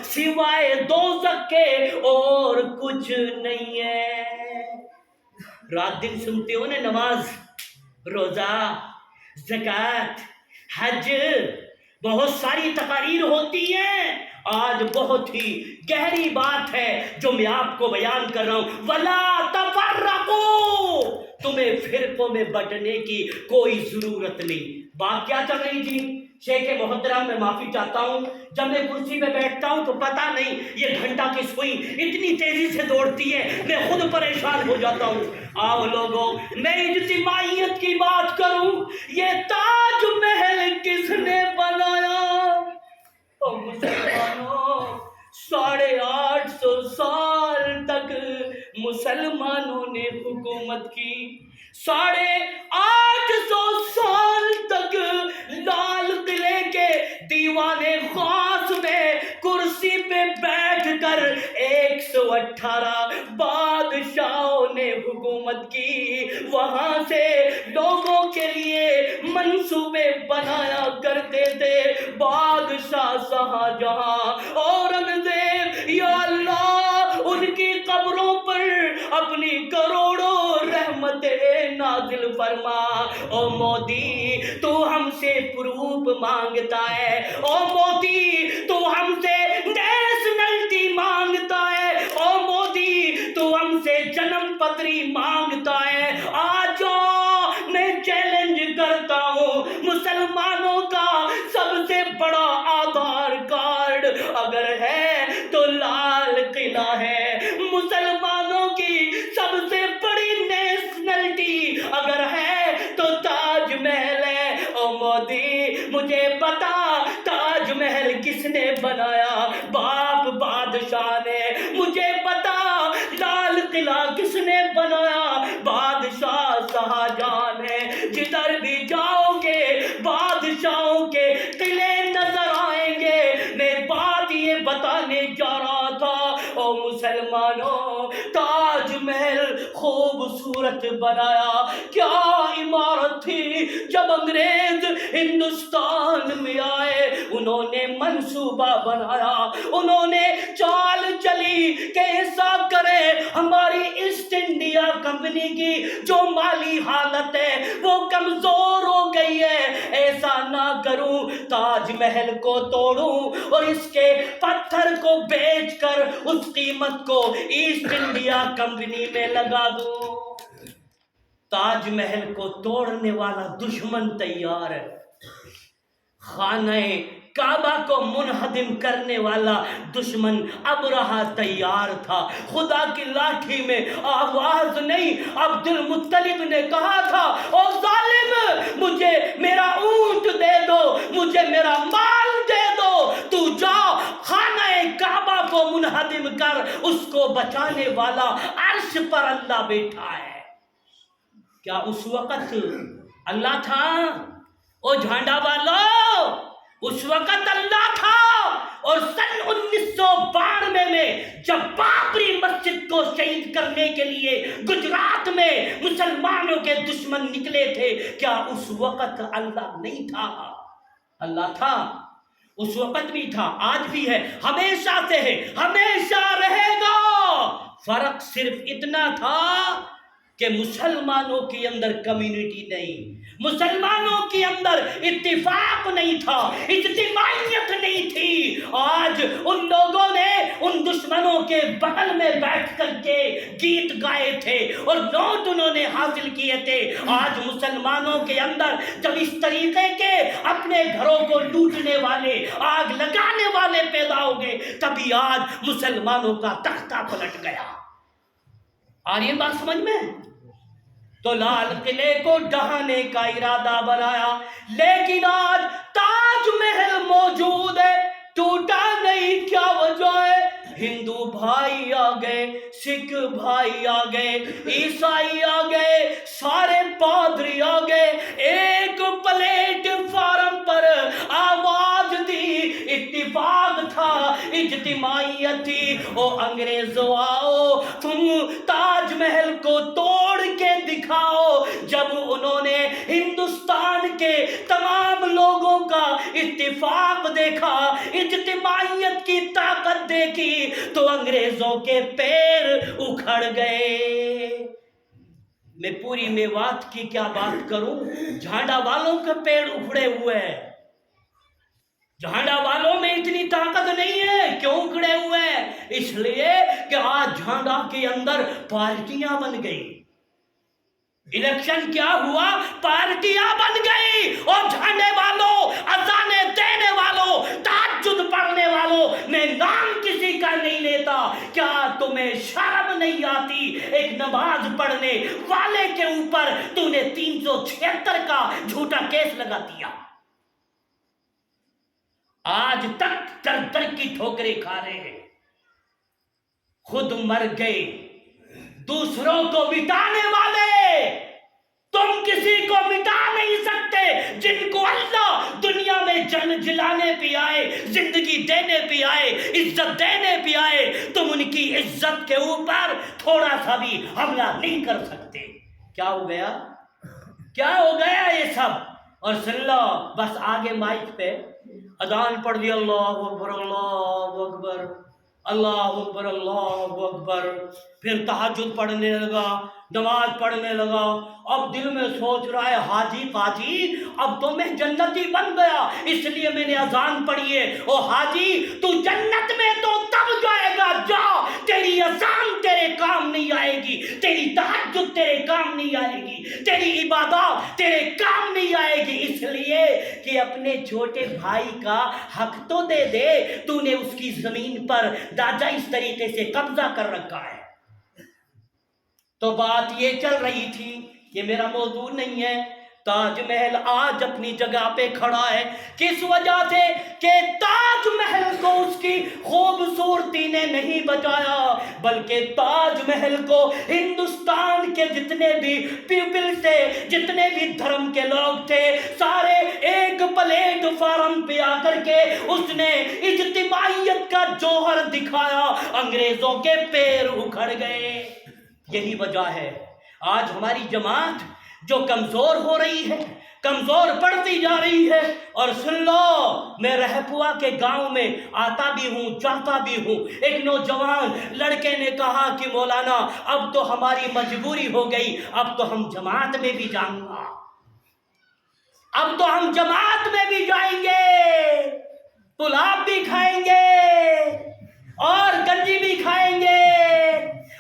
سوائے دوزخ کے اور کچھ نہیں ہے۔ رات دن سنتے ہو نا، نماز، روزہ، زکوٰۃ، حج، بہت ساری تقاریر ہوتی ہیں۔ آج بہت ہی گہری بات ہے جو میں آپ کو بیان کر رہا ہوں، وَلَا تَفَرَّقُوا، تمہیں فرقوں میں بٹنے کی کوئی ضرورت نہیں۔ بات کیا چل رہی تھی؟ شیخ محترم، میں معافی چاہتا ہوں، جب میں کرسی پہ بیٹھتا ہوں تو پتہ نہیں یہ گھنٹہ کی سوئی اتنی تیزی سے دوڑتی ہے، میں خود پریشان ہو جاتا ہوں۔ آؤ لوگوں، میں اجتماعیت کی بات کروں، یہ تاج محل کس نے بنایا؟ او مسلمانوں، 850 سال تک مسلمانوں نے حکومت کی، 850 سال تک لال قلعے کے دیوان خاص میں کرسی پہ بیٹھ کر 118 بادشاہوں نے حکومت کی، وہاں سے لوگوں کے لیے منصوبے بنایا کرتے تھے۔ بادشاہ شاہجہاں، اورنگزیب، یا اللہ ان کی قبروں پر اپنی کروڑوں رحمتیں نازل فرما۔ او مودی، تو ہم سے پروف مانگتا ہے، او مودی تو ہم سے نیشنلٹی مانگتا ہے، او مودی تو ہم سے جنم پتری مانگتا ہے۔ آج میں چیلنج کرتا ہوں، مسلمانوں کا سب سے بڑا آدھار کارڈ اگر ہے تو لال قلعہ ہے، مسلمانوں کی سب سے بڑی نیشنلٹی اگر ہے تو تاج محل ہے۔ او مودی مجھے بتا، تاج محل کس نے بنایا؟ باپ بادشاہ نے۔ مجھے بتا، لال قلعہ کس نے بنایا؟ بادشاہ شاہجہاں نے۔ جدھر بھی جاؤ گے بادشاہوں کے قلعے نظر آئیں گے۔ میں بات یہ بتانے جا رہا تھا، او مسلمانوں، تاج محل خوبصورت بنایا، کیا عمارت تھی۔ جب انگریز ہندوستان میں آئے، انہوں نے منصوبہ بنایا، انہوں نے چال چلی کہ ایسا کرے ہماری ایسٹ انڈیا کمپنی کی جو مالی حالت ہے وہ کمزور ہو گئی ہے، ایسا نہ کروں، تاج محل کو توڑوں اور اس کے پتھر کو بیچ کر اس قیمت کو ایسٹ انڈیا کمپنی میں لگا دوں۔ تاج محل کو توڑنے والا دشمن تیار ہے، خانہ کعبہ کو منہدم کرنے والا دشمن ابرہہ تیار تھا۔ خدا کی لاٹھی میں آواز نہیں، عبد المطلب نے کہا تھا، او ظالم، مجھے میرا اونٹ دے دو، مجھے میرا مال دے دو، تو جا خانہ کعبہ کو منہدم کر، اس کو بچانے والا عرش پر اللہ بیٹھا ہے۔ کیا اس وقت اللہ تھا؟ او جھانڈا والو، اس وقت اللہ تھا۔ اور سن 1992 میں جب بابری مسجد کو شہید کرنے کے لیے گجرات میں مسلمانوں کے دشمن نکلے تھے، کیا اس وقت اللہ نہیں تھا؟ اللہ تھا، اس وقت بھی تھا، آج بھی ہے، ہمیشہ سے ہے، ہمیشہ رہے گا۔ فرق صرف اتنا تھا کہ مسلمانوں کے اندر کمیونٹی نہیں، مسلمانوں کے اندر اتفاق نہیں تھا، اجتماعیت نہیں تھی۔ آج ان لوگوں نے ان دشمنوں کے بغل میں بیٹھ کر کے گیت گائے تھے اور نوٹ انہوں نے حاصل کیے تھے۔ آج مسلمانوں کے اندر جب اس طریقے کے اپنے گھروں کو لوٹنے والے، آگ لگانے والے پیدا ہو گئے، تبھی آج مسلمانوں کا تختہ پلٹ گیا۔ آ رہی ہے بات سمجھ میں؟ تو لال قلعے کو ڈھانے کا ارادہ بنایا، لیکن آج تاج محل موجود ہے، ٹوٹا نہیں، کیا وجہ ہے؟ ہندو بھائی آ گئے، سکھ بھائی آ گئے، عیسائی آ گئے، سارے پادری آ گئے، ایک پلیٹ فارم پر آواز دی، اتفاق تھا، اجتماعیت تھی۔ او انگریزوں آؤ، تم تاج محل کو توڑ کے دکھاؤ۔ جب انہوں نے ہندوستان کے تمام لوگوں کا اتفاق دیکھا، اجتماعیت کی طاقت دیکھی، تو انگریزوں کے پیر اکھڑ گئے۔ میں پوری میوات کی کیا بات کروں، جھانڈا والوں کے پیر اکھڑے ہوئے ہیں۔ جھانڈا والوں میں اتنی طاقت نہیں ہے، کیوں اکھڑے ہوئے ہیں؟ اس لیے کہ آج جھانڈا کے اندر پارٹیاں بن گئی۔ الیکشن کیا ہوا؟ پارٹیاں بن گئی، اور جھانڈے والوں، اذانیں دینے والوں، تہجد پڑھنے والوں میں نام کسی کا نہیں لیتا۔ کیا تمہیں شرم نہیں آتی؟ ایک نماز پڑھنے والے کے اوپر تو نے 376 کا جھوٹا کیس لگا دیا۔ آج تک در در کی ٹھوکریں کھا رہے ہیں، خود مر گئے، دوسروں کو مٹانے والے۔ تم کسی کو مٹا نہیں سکتے۔ جن کو اللہ دنیا میں جن جلانے پہ آئے، زندگی دینے پہ آئے، عزت دینے پہ آئے، تم ان کی عزت کے اوپر تھوڑا سا بھی حملہ نہیں کر سکتے۔ کیا ہو گیا؟ کیا ہو گیا یہ سب؟ اور سن لو، بس آگے مائک پہ اذان پڑھ دی، اللہ اکبر اللہ اکبر، اللہ اکبر اللہ اکبر، پھر تہجد پڑھنے لگا، نماز پڑھنے لگا۔ اب دل میں سوچ رہا ہے، حاجی قاضی اب تو میں جنتی بن گیا، اس لیے میں نے اذان پڑھی ہے۔ او حاجی، تو جنت میں تو تب جائے گا، جا، تیری اذان تیرے کام نہیں آئے گی، تیری تہجد تیرے کام نہیں آئے گی، تیری عبادات تیرے کام نہیں آئے گی، اس لیے کہ اپنے چھوٹے بھائی کا حق تو دے دے، تو نے اس کی زمین پر ناجائز طریقے سے قبضہ کر رکھا ہے۔ تو بات یہ چل رہی تھی، یہ میرا موضوع نہیں ہے۔ تاج محل آج اپنی جگہ پہ کھڑا ہے، کس وجہ سے؟ کہ تاج محل کو اس کی خوبصورتی نے نہیں بچایا، بلکہ تاج محل کو ہندوستان کے جتنے بھی پیپل تھے، جتنے بھی دھرم کے لوگ تھے، سارے ایک پلیٹ فارم پہ آ کر کے اس نے اجتماعیت کا جوہر دکھایا، انگریزوں کے پیر اکھڑ گئے۔ یہی وجہ ہے آج ہماری جماعت جو کمزور ہو رہی ہے، کمزور پڑتی جا رہی ہے۔ اور سن لو، میں رہپوا کے گاؤں میں آتا بھی ہوں، جاتا بھی ہوں۔ ایک نوجوان لڑکے نے کہا کہ مولانا اب تو ہماری مجبوری ہو گئی، اب تو ہم جماعت میں بھی جائیں گا، اب تو ہم جماعت میں بھی جائیں گے، پلاؤ بھی کھائیں گے اور گنجی بھی کھائیں گے،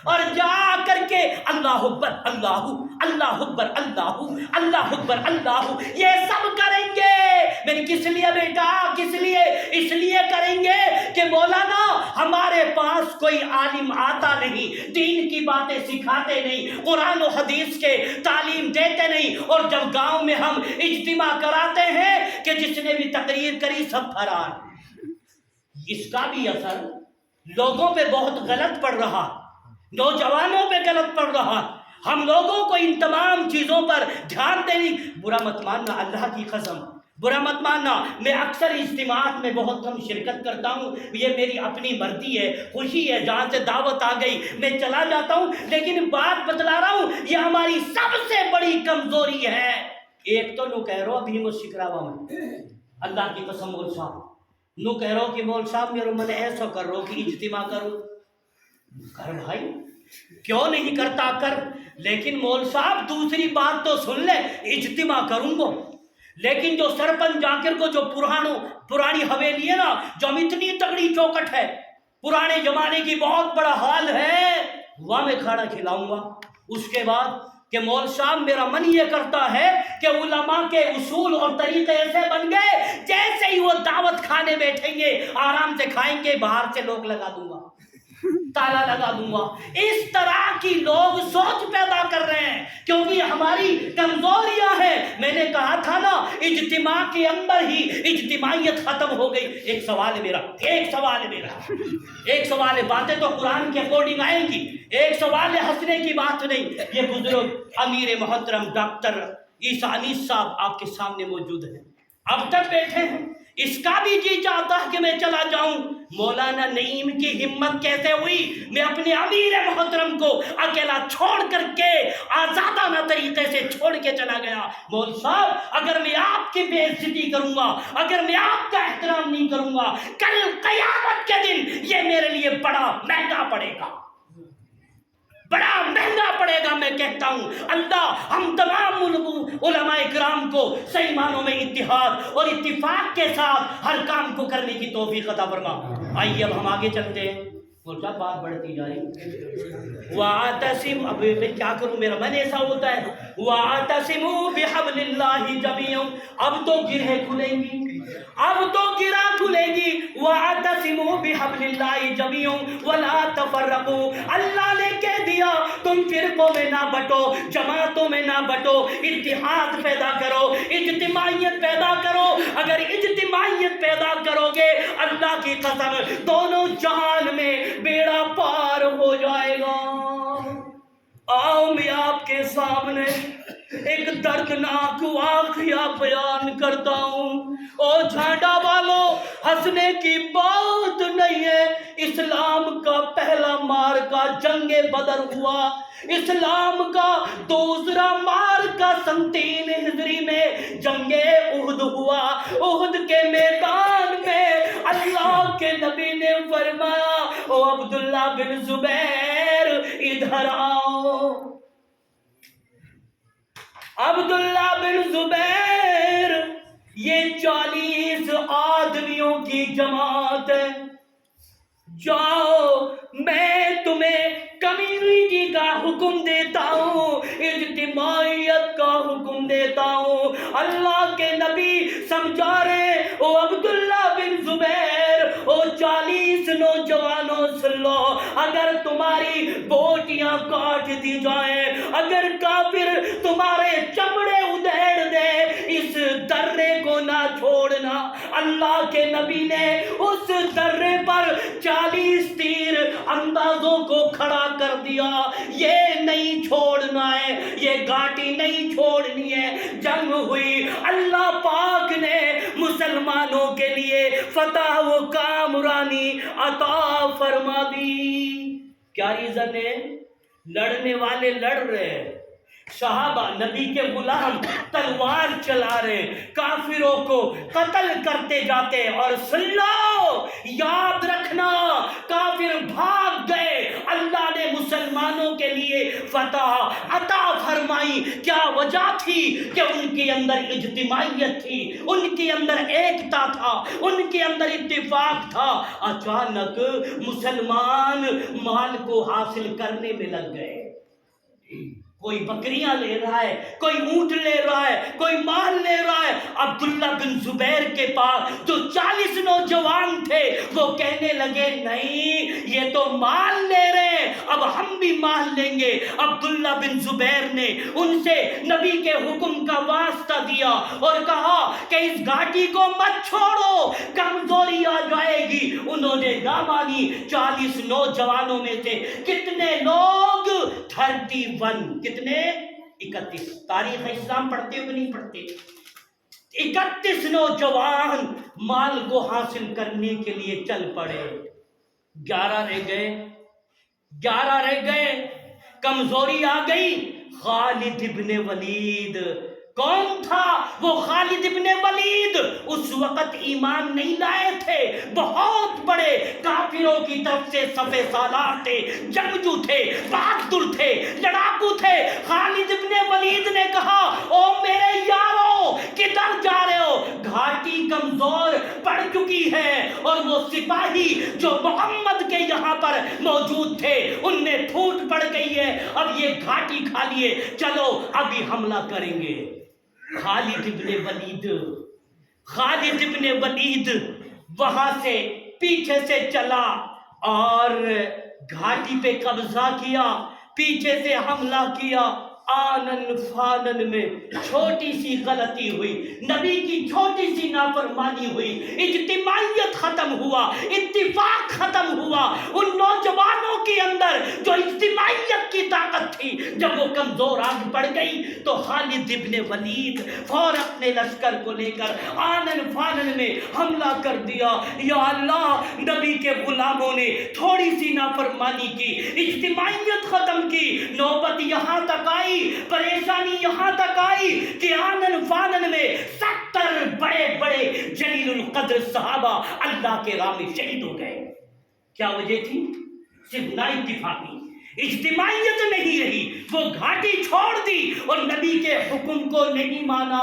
اور جا کر کے اللہ اکبر اللہ اللہ اکبر اللہ اللہ اکبر اللہ یہ سب کریں گے۔ میں کس لیے بیٹا؟ کس لیے؟ اس لیے کریں گے کہ مولانا ہمارے پاس کوئی عالم آتا نہیں، دین کی باتیں سکھاتے نہیں، قرآن و حدیث کے تعلیم دیتے نہیں، اور جب گاؤں میں ہم اجتماع کراتے ہیں کہ جس نے بھی تقریر کری سب فرار۔ اس کا بھی اثر لوگوں پہ بہت غلط پڑ رہا، نوجوانوں پہ غلط پڑ رہا۔ ہم لوگوں کو ان تمام چیزوں پر دھیان دینی۔ برا مت ماننا، اللہ کی قسم برا مت ماننا، میں اکثر اجتماعات میں بہت کم شرکت کرتا ہوں، یہ میری اپنی مرضی ہے، خوشی ہے، جہاں سے دعوت آ گئی میں چلا جاتا ہوں، لیکن بات بتلا رہا ہوں، یہ ہماری سب سے بڑی کمزوری ہے۔ ایک تو نو کہہ رہو ابھی مجھ شکراوا میں اللہ کی قسم مول صاحب نو کہہ رہو کہ مول صاحب میرے من ایسا کر رہو کہ اجتماع کرو، کر بھائی، کیوں نہیں کرتا؟ کر، لیکن مول صاحب دوسری بات تو سن لے، اجتماع کروں گا، لیکن جو سرپنچ جاکر کو جو پرانی حویلی ہے نا، جو اتنی تگڑی چوکٹ ہے، پرانے زمانے کی بہت بڑا حال ہے، وہاں میں کھانا کھلاؤں گا۔ اس کے بعد کہ مول صاحب میرا من یہ کرتا ہے کہ علماء کے اصول اور طریقے ایسے بن گئے، جیسے ہی وہ دعوت کھانے بیٹھیں گے آرام سے کھائیں گے، باہر سے لوگ لگا دوں گا، تالا لگا دوں گا۔ اس طرح کی لوگ سوچ پیدا کر رہے ہیں، کیونکہ ہماری کمزوریاں ہیں۔ میں نے کہا تھا نا، اجتماع کے اندر ہی اجتماعیت ختم ہو گئی۔ ایک سوال ہے میرا، ایک سوال ہے، باتیں تو قرآن کے اکارڈنگ آئیں گی، ایک سوال ہے، ہنسنے کی بات نہیں۔ یہ بزرگ امیر محترم ڈاکٹر عیسیٰ انیس صاحب آپ کے سامنے موجود ہیں، اب تک بیٹھے ہیں، اس کا بھی جی چاہتا ہے کہ میں چلا جاؤں۔ مولانا نعیم کی ہمت کیسے ہوئی؟ میں اپنے امیر محترم کو اکیلا چھوڑ کر کے آزادانہ طریقے سے چھوڑ کے چلا گیا۔ مول صاحب اگر میں آپ کی بے عزتی کروں گا، اگر میں آپ کا احترام نہیں کروں گا، کل قیامت کے دن یہ میرے لیے بڑا مہنگا پڑے گا، بڑا مہنگا پڑے گا۔ میں کہتا ہوں اللہ ہم تمام علماء کرام کو صحیح معنوں میں اتحاد اور اتفاق کے ساتھ ہر کام کو کرنے کی توفیق عطا فرما۔ آئیے اب ہم آگے چلتے ہیں، بولتا بات بڑھتی جا رہی۔ وَاعْتَصِمْ، اب میں کیا کروں، میرا من ایسا ہوتا ہے۔ وَاعْتَصِمُوا بِحَبْلِ اللَّهِ جَمِيعًا، اب تو گرہیں کھلیں گی، اب تو گرہ کھلے گی۔ وَاعْتَصِمُوا بِحَبْلِ اللَّهِ جَمِيعًا وَلَا تَفَرَّقُوا، اللہ نے کہہ دیا تم فرقوں میں نہ بٹو، جماعتوں میں نہ بٹو، اتحاد پیدا کرو، اجتماعیت پیدا کرو۔ اگر اجتماعیت پیدا کرو گے اللہ کی قسم دونوں جہان میں بیڑا پار ہو جائے گا۔ آؤ میں آپ کے سامنے ایک دردناک واقعہ بیان کرتا ہوں۔ او جھانڈا والو، ہنسنے کی بات نہیں ہے، اسلام کا پہلا مارکہ جنگ بدر ہوا، اسلام کا دوسرا مارکہ 3 ہجری میں جنگ احد ہوا۔ احد کے میدان میں اللہ کے نبی نے فرمایا او عبداللہ بن زبیر ادھر آؤ، عبداللہ بن زبیر یہ 40 آدمیوں کی جماعت ہے، جاؤ میں تمہیں کمیونٹی کا حکم دیتا ہوں، اجتماعیت کا حکم دیتا ہوں۔ اللہ کے نبی سمجھا رہے او عبداللہ بن زبیر، او 40 نوجوانوں سن لو، اگر تمہاری بوٹیاں کاٹ دی جائیں، اگر کافر تمہارے چمڑے ادھیڑ دے، اس درے کو نہ چھوڑنا۔ اللہ کے نبی نے اس درے پر 40 تیر اندازوں کو کھڑا کر دیا، یہ نہیں چھوڑنا ہے، یہ گھاٹی نہیں چھوڑنی ہے۔ جنگ ہوئی، اللہ پاک نے مسلمانوں کے لیے فتح و کامرانی عطا فرما دی۔ کیا ریزن ہے؟ لڑنے والے لڑ رہے ہیں، صحابہ نبی کے غلام تلوار چلا رہے، کافروں کو قتل کرتے جاتے، اور سن لو یاد رکھنا کافر بھاگ گئے، اللہ نے مسلمانوں کے لیے فتح عطا فرمائی۔ کیا وجہ تھی؟ کہ ان کے اندر اجتماعیت تھی، ان کے اندر ایکتا تھا، ان کے اندر اتفاق تھا۔ اچانک مسلمان مال کو حاصل کرنے میں لگ گئے، کوئی بکریاں لے رہا ہے، کوئی اونٹ لے رہا ہے، کوئی مال لے رہا ہے۔ عبداللہ بن زبیر کے پاس جو 40 نوجوان تھے وہ کہنے لگے نہیں یہ تو مال لے رہے ہیں، اب ہم بھی مال لیں گے۔ عبداللہ بن زبیر نے ان سے نبی کے حکم کا واسطہ دیا اور کہا کہ اس گھاٹی کو مت چھوڑو، کمزوری آ جائے گی۔ انہوں نے نہ مانی۔ 40 نوجوانوں میں سے کتنے لوگ 31 کتنے 31 تاریخ اسلام پڑھتے ہو کہ نہیں پڑھتے؟ 31 نوجوان مال کو حاصل کرنے کے لیے چل پڑے۔ 11 رہ گئے، کمزوری آ گئی۔ خالد ابن ولید کون تھا وہ؟ خالد ابن ولید اس وقت ایمان نہیں لائے تھے، بہت بڑے کافروں کی طرف سے صف سالار تھے، جنگجو تھے، بہادر تھے، لڑاکو تھے۔ خالد ابن ولید نے کہا او میرے یارو کدھر جا رہے ہو؟ گھاٹی کمزور پڑ چکی ہے، اور وہ سپاہی جو محمد کے یہاں پر موجود تھے ان میں پھوٹ پڑ گئی ہے، اب یہ گھاٹی کھا لیے، چلو ابھی حملہ کریں گے۔ خالد ابن ولید وہاں سے پیچھے سے چلا اور گھاٹی پہ قبضہ کیا، پیچھے سے حملہ کیا۔ آنن فانن میں چھوٹی سی غلطی ہوئی، نبی کی چھوٹی سی نافرمانی ہوئی، اجتماعیت ختم ہوا، اتفاق ختم ہوا۔ ان نوجوانوں کے اندر جو اجتماعیت کی طاقت تھی جب وہ کمزور آگ پڑ گئی تو خالد ابن ولید فوراً اپنے لشکر کو لے کر آنن فانن میں حملہ کر دیا۔ یا اللہ، نبی کے غلاموں نے تھوڑی سی نافرمانی کی، اجتماعیت ختم کی، نوبت یہاں تک آئی، پریشانی یہاں تک آئی کہ آنن فانن میں 70 بڑے بڑے جلیل القدر صحابہ اللہ کے راہ میں شہید ہو گئے۔ کیا وجہ تھی؟ صرف نا اتفاقی، اجتماعیت نہیں رہی، وہ گھاٹی چھوڑ دی اور نبی کے حکم کو نہیں مانا۔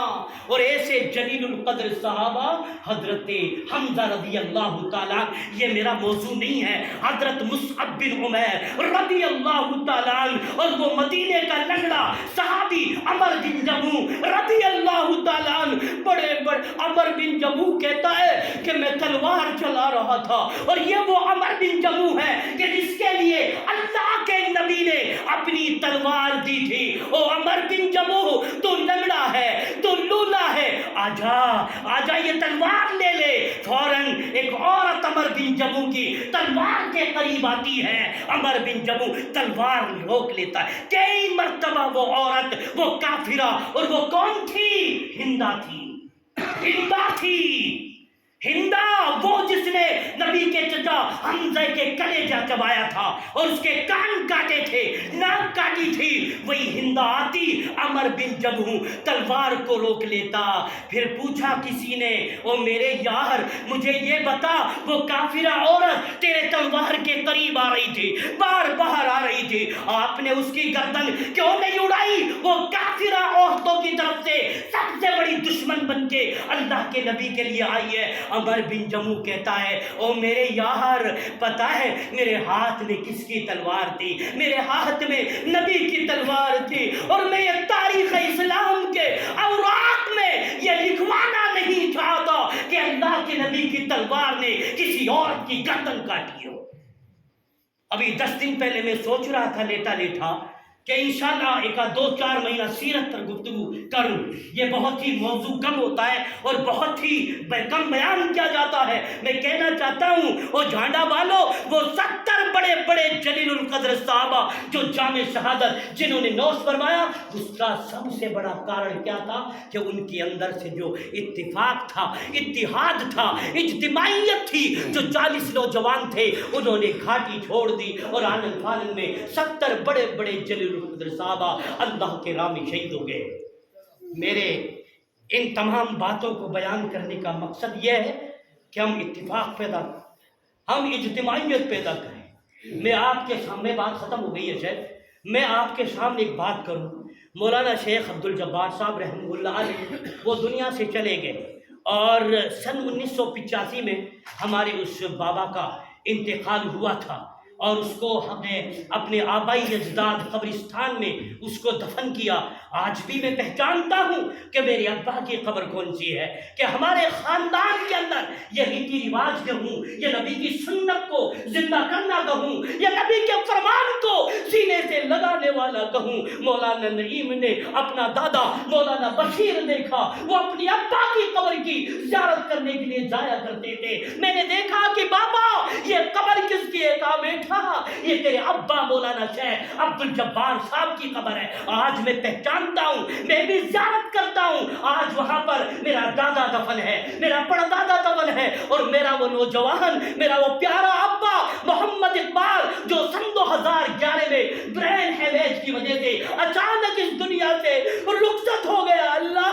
اور ایسے جلیل القدر صحابہ حضرت حمزہ رضی اللہ تعالیٰ، یہ میرا موضوع نہیں ہے، حضرت مصعب بن عمیر رضی اللہ تعالیٰ، اور وہ مدینے کا لنگڑا صحابی عمر بن جموح رضی اللہ تعالیٰ، بڑے عمر بن جموح کہتا ہے کہ میں تلوار چلا رہا تھا، اور یہ وہ عمر بن جموح ہے کہ جس کے لیے اللہ کے نبی نے اپنی تلوار دی تھی۔ او عمر بن جموح، تو لنگڑا ہے، تو لولا ہے، آجا یہ تلوار لے لے۔ فوراً ایک عورت عمر بن جموح کی تلوار کے قریب آتی ہے، عمر بن جموح تلوار روک لیتا ہے۔ کئی مرتبہ وہ عورت، وہ کافرہ، اور وہ کون تھی؟ ہندا تھی۔ ہندا، وہ جس نے نبی کے چچا حمزہ کے کلیجہ چبایا تھا اور اس کے کان کاٹے تھے، ناک کاٹی تھی، وہی ہندا آتی، عمر بن جموح تلوار کو روک لیتا۔ پھر پوچھا کسی نے، او میرے یار مجھے یہ بتا، وہ کافرہ عورت تیرے تلوار کے قریب آ رہی تھی، باہر آ رہی تھی، آپ نے اس کی گردن کیوں نہیں اڑائی؟ وہ کافرہ عورتوں کی طرف سے سب سے بڑی دشمن بن کے اللہ کے نبی کے لیے آئی ہے۔ عمر بن جموح کہتا ہے، او میرے یار پتہ ہے میرے ہاتھ میں کس کی تلوار تھی؟ میرے ہاتھ میں نبی کی تلوار تھی، اور میں یہ تاریخ اسلام کے اوراق میں یہ لکھوانا نہیں چاہتا کہ اللہ کے نبی کی تلوار نے کسی عورت کی گردن کاٹی ہو۔ ابھی 10 دن پہلے میں سوچ رہا تھا لیٹا کہ انشاءاللہ ایک 2-4 مہینہ سیرت پر گفتگو کروں۔ یہ بہت ہی موضوع کم ہوتا ہے اور بہت ہی کم بیان کیا جاتا ہے۔ میں کہنا چاہتا ہوں وہ جھانڈا والو، وہ 70 بڑے بڑے جلیل القدر صحابہ جو جام شہادت جنہوں نے نوش فرمایا، اس کا سب سے بڑا کارن کیا تھا کہ ان کے اندر سے جو اتفاق تھا، اتحاد تھا، اجتماعیت تھی۔ جو 40 نوجوان تھے انہوں نے گھاٹی چھوڑ دی اور آنن فانن میں 70 بڑے بڑے جلیل القدر صحابہ اللہ کے راہ میں شہید ہو گئے۔ میرے ان تمام باتوں کو بیان کرنے کا مقصد یہ ہے کہ ہم اتفاق پیدا کریں، ہم اجتماعیت پیدا کریں۔ میں آپ کے سامنے، بات ختم ہو گئی ہے شاید، میں آپ کے سامنے ایک بات کروں۔ مولانا شیخ عبدالجبار صاحب رحمہ اللہ علیہ وہ دنیا سے چلے گئے، اور سن 1985 میں ہمارے اس بابا کا انتقال ہوا تھا، اور اس کو ہم نے اپنے آبائی اجداد قبرستان میں اس کو دفن کیا۔ آج بھی میں پہچانتا ہوں کہ میرے ابا کی قبر کون سی ہے، کہ ہمارے خاندان کے اندر یہ ریتی رواج کہوں، یہ نبی کی سنت کو زندہ کرنا کہوں، یہ نبی کے فرمان کو سینے سے لگانے والا کہوں۔ مولانا نعیم نے اپنا دادا مولانا بشیر دیکھا، وہ اپنی ابا کی قبر کی زیارت کرنے کے لیے جایا کرتے تھے۔ میں نے دیکھا کہ بابا یہ قبر کس کی ہے؟ کہا بیٹا یہ تیرے ابا مولانا شیخ عبدالجبار صاحب کی قبر ہے۔ آج میں پہچانتا ہوں، میں بھی زیارت کرتا ہوں، آج وہاں پر میرا دادا دفن ہے، میرا پردادا دفن ہے، اور میرا وہ نوجوان، میرا وہ پیارا ابا محمد اقبال جو سن 2011 میں برین ہیمیج کی وجہ سے اچانک اس دنیا سے رخصت ہو گیا۔ اللہ